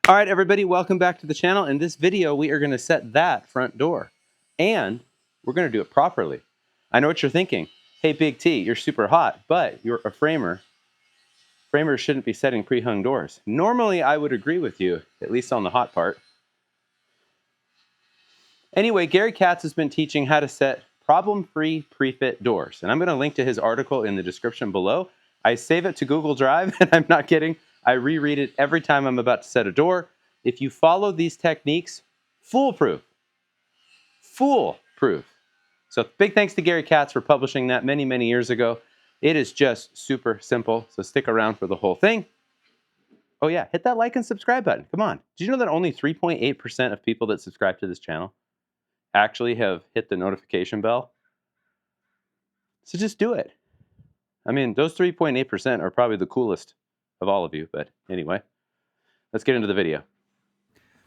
All right, everybody, welcome back to the channel. In this video, we are going to set that front door, and we're going to do it properly. I know what you're thinking. Hey, Big T, you're super hot, but you're a framer. Framers shouldn't be setting pre-hung doors. Normally, I would agree with you, at least on the hot part. Anyway, Gary Katz has been teaching how to set problem-free pre-fit doors, and I'm going to link to his article in the description below. I save it to Google Drive, and I'm not kidding. I reread it every time I'm about to set a door. If you follow these techniques, foolproof. Foolproof. So big thanks to Gary Katz for publishing that many, many years ago. It is just super simple, so stick around for the whole thing. Oh yeah, hit that like and subscribe button. Come on. Did you know that only 3.8% of people that subscribe to this channel actually have hit the notification bell? So just do it. I mean, those 3.8% are probably the coolest of all of you, but anyway, let's get into the video.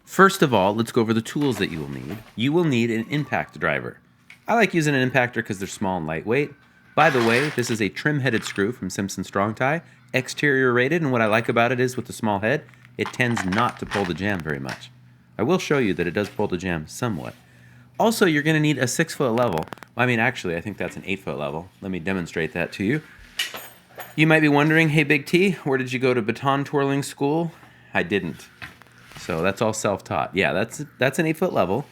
First of all, let's go over the tools that you will need. You will need an impact driver. I like using an impactor because they're small and lightweight. By the way, this is a trim-headed screw from Simpson Strong Tie, exterior rated, and what I like about it is with the small head, it tends not to pull the jamb very much. I will show you that it does pull the jamb somewhat. Also, you're going to need a 6-foot level. I mean, actually, I think that's an 8-foot level. Let me demonstrate that to you. You might be wondering, hey, Big T, where did you go to baton twirling school? I didn't. So that's all self-taught. Yeah, that's an 8-foot level.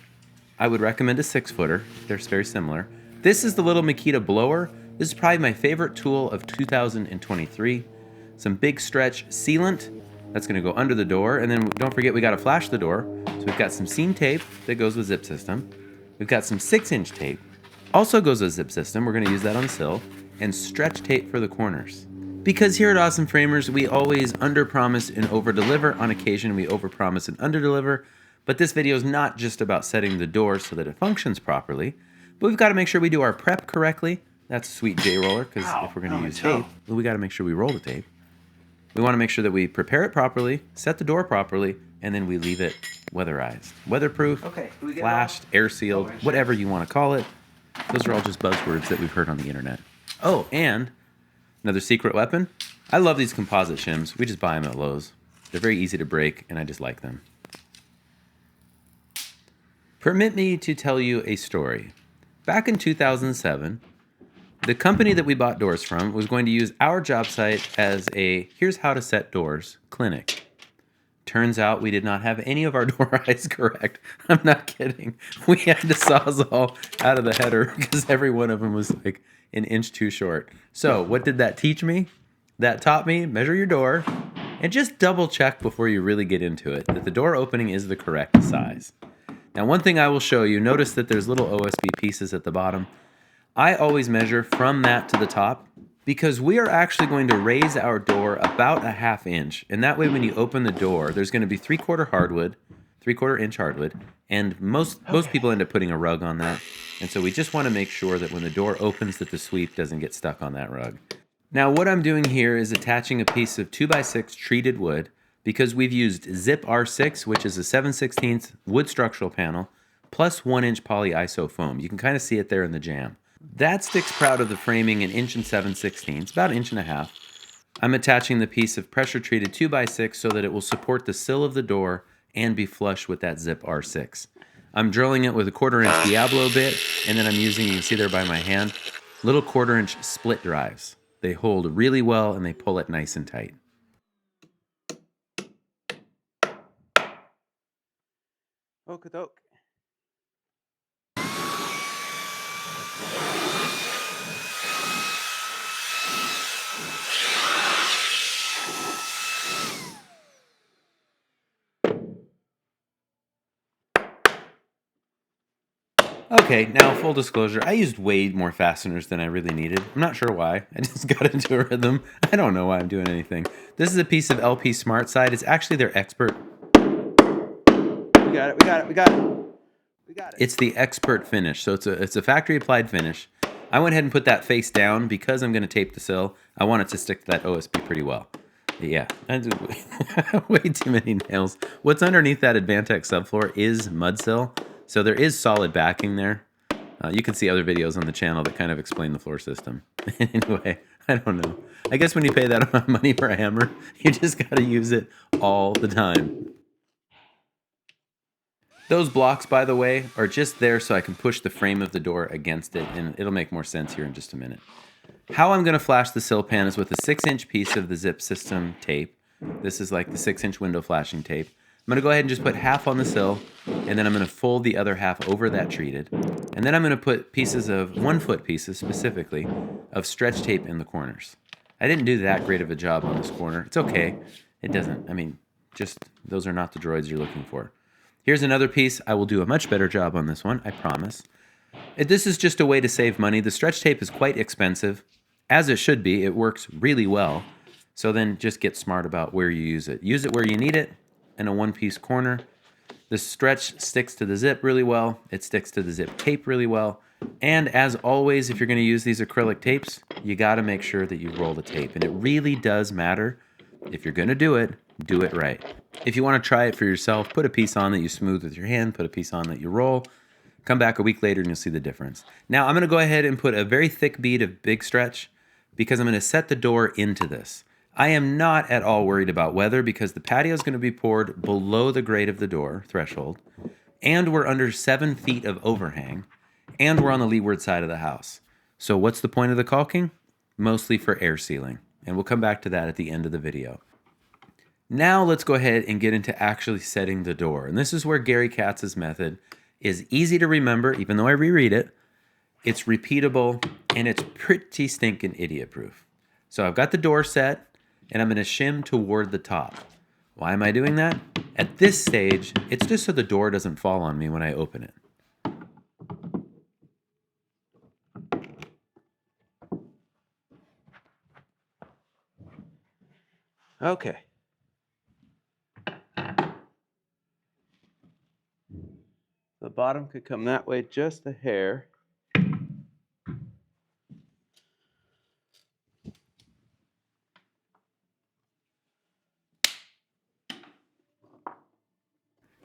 I would recommend a 6-footer. They're very similar. This is the little Makita blower. This is probably my favorite tool of 2023. Some big stretch sealant. That's going to go under the door. And then don't forget, we got to flash the door. So we've got some seam tape that goes with zip system. We've got some 6-inch tape. Also goes with zip system. We're going to use that on the sill. And stretch tape for the corners. Because here at Awesome Framers, we always under-promise and over-deliver. On occasion, we over-promise and under-deliver. But this video is not just about setting the door so that it functions properly, but we've got to make sure we do our prep correctly. That's a sweet J-roller, because if we're going to use tape, we got to make sure we roll the tape. We want to make sure that we prepare it properly, set the door properly, and then we leave it weatherized. Weatherproof, flashed, air-sealed, whatever you want to call it. Those are all just buzzwords that we've heard on the internet. Oh, and another secret weapon. I love these composite shims. We just buy them at Lowe's. They're very easy to break, and I just like them. Permit me to tell you a story. Back in 2007, the company that we bought doors from was going to use our job site as a here's how to set doors clinic. Turns out we did not have any of our door eyes correct. I'm not kidding. We had to sawzall out of the header because every one of them was like an inch too short. So what did that teach me? That taught me measure your door and just double check before you really get into it that the door opening is the correct size. Now, one thing I will show you, notice that there's little OSB pieces at the bottom. I always measure from that to the top because we are actually going to raise our door about a 1/2 inch. And that way, when you open the door, there's going to be 3/4 hardwood, 3/4 inch hardwood. And most people end up putting a rug on that. And so we just want to make sure that when the door opens that the sweep doesn't get stuck on that rug. Now, what I'm doing here is attaching a piece of 2x6 treated wood because we've used Zip R6, which is a 7/16 wood structural panel, plus 1-inch poly iso foam. You can kind of see it there in the jamb. That sticks proud of the framing 1 inch and 7/16, about 1.5 inches. I'm attaching the piece of pressure treated 2x6 so that it will support the sill of the door and be flush with that Zip R6. I'm drilling it with a 1/4 inch Diablo bit, and then I'm using, you can see there by my hand, little 1/4 inch split drives. They hold really well and they pull it nice and tight. Okey-doke. Okay, now full disclosure, I used way more fasteners than I really needed. I'm not sure why. I just got into a rhythm. I don't know why I'm doing anything. This is a piece of LP Smart Side. It's actually their expert. We got it, we got it, we got it. We got it. It's the expert finish, so it's a factory applied finish. I went ahead and put that face down because I'm going to tape the sill. I want it to stick to that OSB pretty well. Yeah, I do way too many nails. What's underneath that Advantech subfloor is mud sill. So there is solid backing there. You can see other videos on the channel that kind of explain the floor system. Anyway, I don't know. I guess when you pay that amount of money for a hammer, you just got to use it all the time. Those blocks, by the way, are just there so I can push the frame of the door against it, and it'll make more sense here in just a minute. How I'm going to flash the sill pan is with a 6-inch piece of the Zip System tape. This is like the 6-inch window flashing tape. I'm going to go ahead and just put half on the sill, and then I'm going to fold the other half over that treated. And then I'm going to put pieces of 1-foot pieces, specifically, of stretch tape in the corners. I didn't do that great of a job on this corner. It's okay. It doesn't, just those are not the droids you're looking for. Here's another piece. I will do a much better job on this one, I promise. This is just a way to save money. The stretch tape is quite expensive, as it should be. It works really well. So then just get smart about where you use it. Use it where you need it in a 1-piece corner. The stretch sticks to the zip really well. It sticks to the zip tape really well. And as always, if you're going to use these acrylic tapes, you got to make sure that you roll the tape. And it really does matter. If you're going to do it right. If you want to try it for yourself, put a piece on that you smooth with your hand, put a piece on that you roll. Come back a week later and you'll see the difference. Now I'm going to go ahead and put a very thick bead of big stretch because I'm going to set the door into this. I am not at all worried about weather because the patio is going to be poured below the grade of the door threshold, and we're under 7 feet of overhang, and we're on the leeward side of the house. So what's the point of the caulking? Mostly for air sealing, and we'll come back to that at the end of the video. Now let's go ahead and get into actually setting the door, and this is where Gary Katz's method is easy to remember, even though I reread it. It's repeatable, and it's pretty stinking idiot-proof. So I've got the door set, and I'm going to shim toward the top. Why am I doing that? At this stage, it's just so the door doesn't fall on me when I open it. Okay. The bottom could come that way just a hair.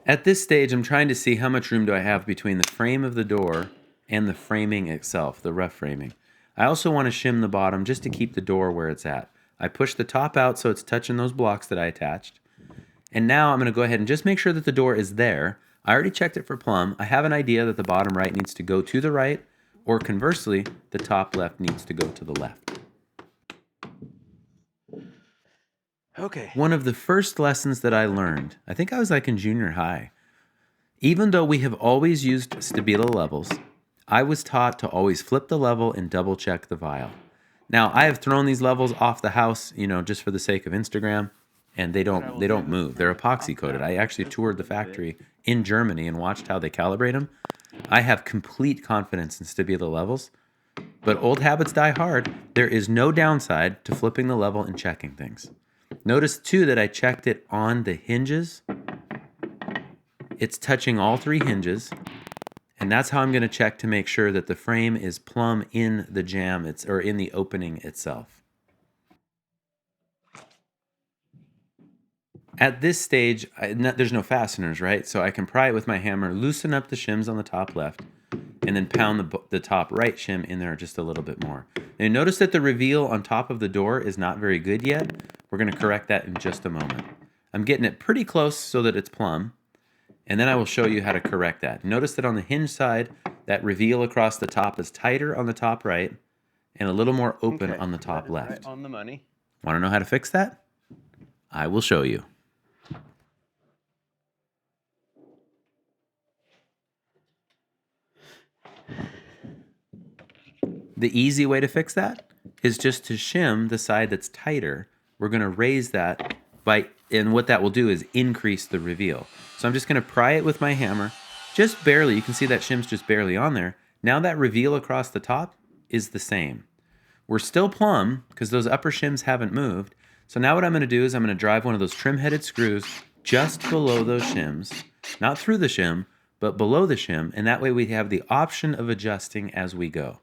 At this stage, I'm trying to see how much room do I have between the frame of the door and the framing itself, the rough framing. I also want to shim the bottom just to keep the door where it's at. I push the top out so it's touching those blocks that I attached. And now I'm going to go ahead and just make sure that the door is there. I already checked it for plumb. I have an idea that the bottom right needs to go to the right, or conversely, the top left needs to go to the left. Okay. One of the first lessons that I learned, I think I was like in junior high, even though we have always used stabilo levels, I was taught to always flip the level and double check the vial. Now, I have thrown these levels off the house, just for the sake of Instagram, and they don't move. They're epoxy coated. I actually toured the factory in Germany and watched how they calibrate them. I have complete confidence in stabilo levels, but old habits die hard. There is no downside to flipping the level and checking things. Notice too that I checked it on the hinges. It's touching all 3 hinges, and that's how I'm going to check to make sure that the frame is plumb in the jamb, or in the opening itself. At this stage, there's no fasteners, right? So I can pry it with my hammer, loosen up the shims on the top left, and then pound the top right shim in there just a little bit more. Now notice that the reveal on top of the door is not very good yet. We're going to correct that in just a moment. I'm getting it pretty close so that it's plumb, and then I will show you how to correct that. Notice that on the hinge side, that reveal across the top is tighter on the top right and a little more open on the top left. Right on the money. Want to know how to fix that? I will show you. The easy way to fix that is just to shim the side that's tighter. We're going to raise that and what that will do is increase the reveal. So I'm just going to pry it with my hammer, just barely. You can see that shim's just barely on there. Now that reveal across the top is the same. We're still plumb because those upper shims haven't moved. So now what I'm going to do is I'm going to drive one of those trim-headed screws just below those shims, not through the shim, but below the shim, and that way we have the option of adjusting as we go.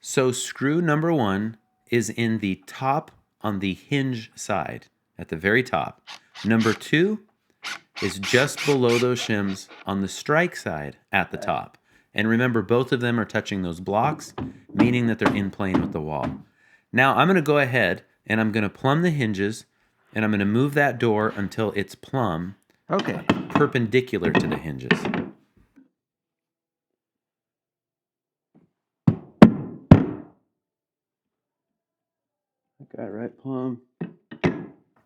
So screw number 1 is in the top on the hinge side, at the very top. Number 2 is just below those shims on the strike side at the top. And remember, both of them are touching those blocks, meaning that they're in plane with the wall. Now I'm going to go ahead and I'm going to plumb the hinges, and I'm going to move that door until it's plumb, perpendicular to the hinges. Got it right, plumb.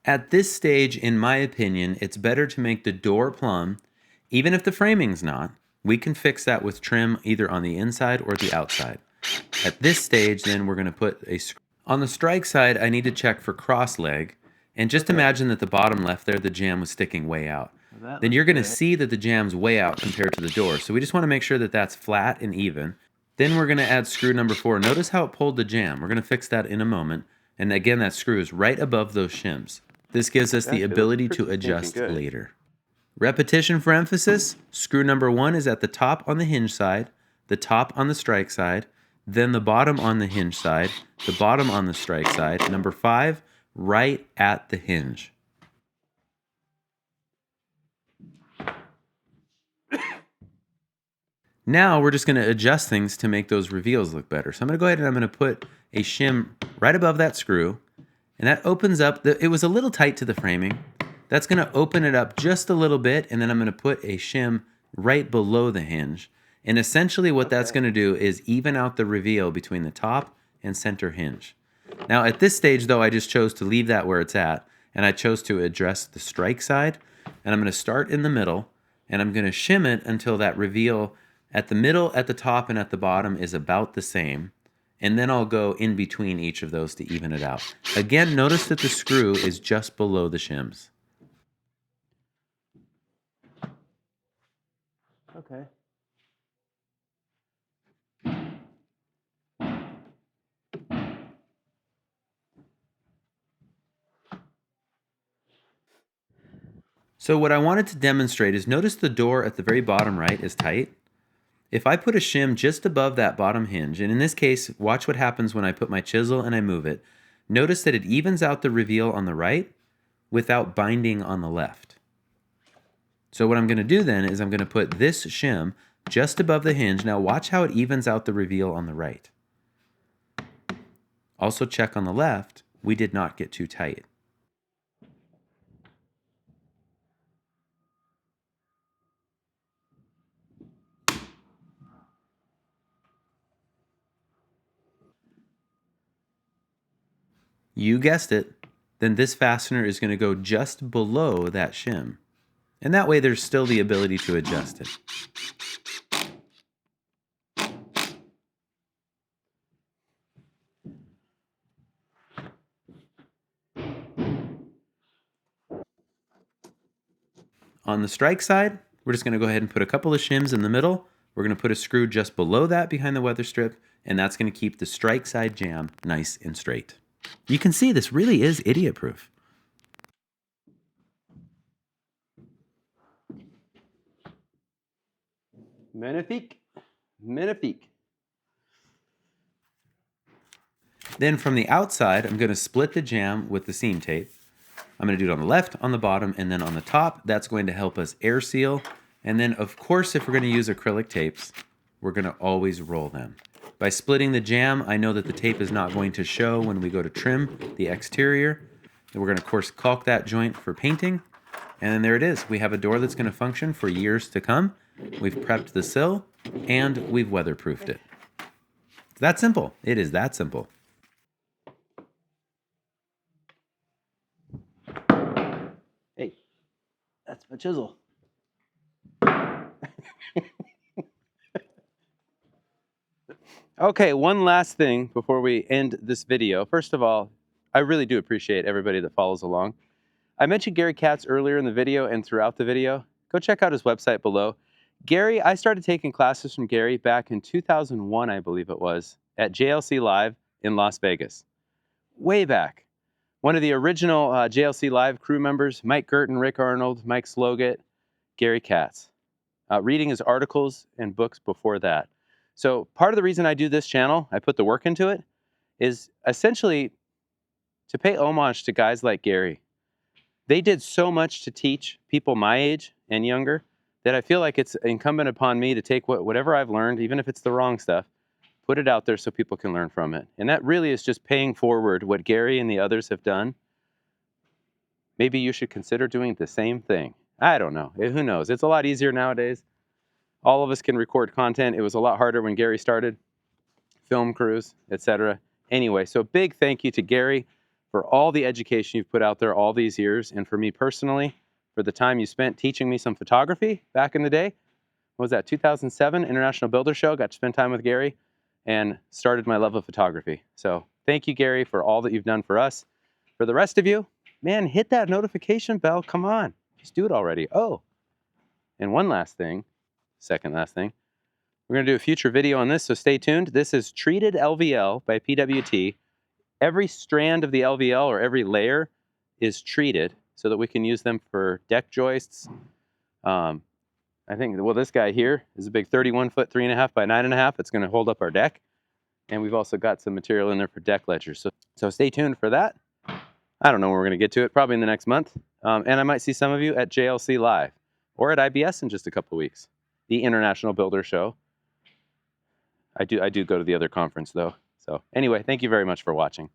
At this stage, in my opinion, it's better to make the door plumb, even if the framing's not. We can fix that with trim either on the inside or the outside. At this stage, then we're going to put a screw. On the strike side, I need to check for cross leg, and just imagine that the bottom left there, the jamb was sticking way out. Then you're going to see that the jamb's way out compared to the door. So we just want to make sure that that's flat and even. Then we're going to add screw number 4. Notice how it pulled the jamb. We're going to fix that in a moment. And again, that screw is right above those shims. This gives us the ability to adjust later. Repetition for emphasis. Screw number 1 is at the top on the hinge side, the top on the strike side, then the bottom on the hinge side, the bottom on the strike side. Number 5, right at the hinge. Now we're just going to adjust things to make those reveals look better. So I'm going to go ahead and I'm going to put a shim right above that screw. And that opens up, it was a little tight to the framing. That's going to open it up just a little bit. And then I'm going to put a shim right below the hinge. And essentially what that's going to do is even out the reveal between the top and center hinge. Now at this stage though, I just chose to leave that where it's at. And I chose to address the strike side. And I'm going to start in the middle. And I'm going to shim it until that reveal at the middle, at the top, and at the bottom is about the same. And then I'll go in between each of those to even it out. Again, notice that the screw is just below the shims. Okay. So what I wanted to demonstrate is notice the door at the very bottom right is tight. If I put a shim just above that bottom hinge, and in this case, watch what happens when I put my chisel and I move it. Notice that it evens out the reveal on the right without binding on the left. So what I'm going to do then is I'm going to put this shim just above the hinge. Now watch how it evens out the reveal on the right. Also check on the left, we did not get too tight. You guessed it, then this fastener is going to go just below that shim. And that way there's still the ability to adjust it. On the strike side, we're just going to go ahead and put a couple of shims in the middle. We're going to put a screw just below that behind the weather strip, and that's going to keep the strike side jamb nice and straight. You can see this really is idiot-proof. Magnifique. Magnifique. Then from the outside, I'm going to split the jamb with the seam tape. I'm going to do it on the left, on the bottom, and then on the top. That's going to help us air seal. And then, of course, if we're going to use acrylic tapes, we're going to always roll them. By splitting the jamb, I know that the tape is not going to show when we go to trim the exterior. And we're going to, of course, caulk that joint for painting. And then there it is. We have a door that's going to function for years to come. We've prepped the sill, and we've weatherproofed it. It's that simple. It is that simple. Hey, that's my chisel. Okay, one last thing before we end this video. First of all, I really do appreciate everybody that follows along. I mentioned Gary Katz earlier in the video and throughout the video. Go check out his website below. Gary, I started taking classes from Gary back in 2001, I believe it was, at JLC Live in Las Vegas. Way back. One of the original JLC Live crew members, Mike Girton, Rick Arnold, Mike Slogat, Gary Katz. Reading his articles and books before that. So part of the reason I do this channel, I put the work into it, is essentially to pay homage to guys like Gary. They did so much to teach people my age and younger that I feel like it's incumbent upon me to take whatever I've learned, even if it's the wrong stuff, put it out there so people can learn from it. And that really is just paying forward what Gary and the others have done. Maybe you should consider doing the same thing. I don't know. Who knows? It's a lot easier nowadays. All of us can record content. It was a lot harder when Gary started. Film crews, etc. Anyway, so big thank you to Gary for all the education you've put out there all these years. And for me personally, for the time you spent teaching me some photography back in the day. What was that, 2007 International Builder Show? Got to spend time with Gary and started my love of photography. So thank you, Gary, for all that you've done for us. For the rest of you, man, hit that notification bell. Come on, just do it already. Oh, and one last thing, second last thing. We're going to do a future video on this, so stay tuned. This is treated LVL by PWT. Every strand of the LVL or every layer is treated so that we can use them for deck joists. I think, well, this guy here is a big 31 foot, 3.5 by 9.5. It's going to hold up our deck. And we've also got some material in there for deck ledgers. So stay tuned for that. I don't know when we're going to get to it, probably in the next month. And I might see some of you at JLC Live or at IBS in just a couple of weeks, the International Builder Show. I do go to the other conference, though. So anyway, thank you very much for watching.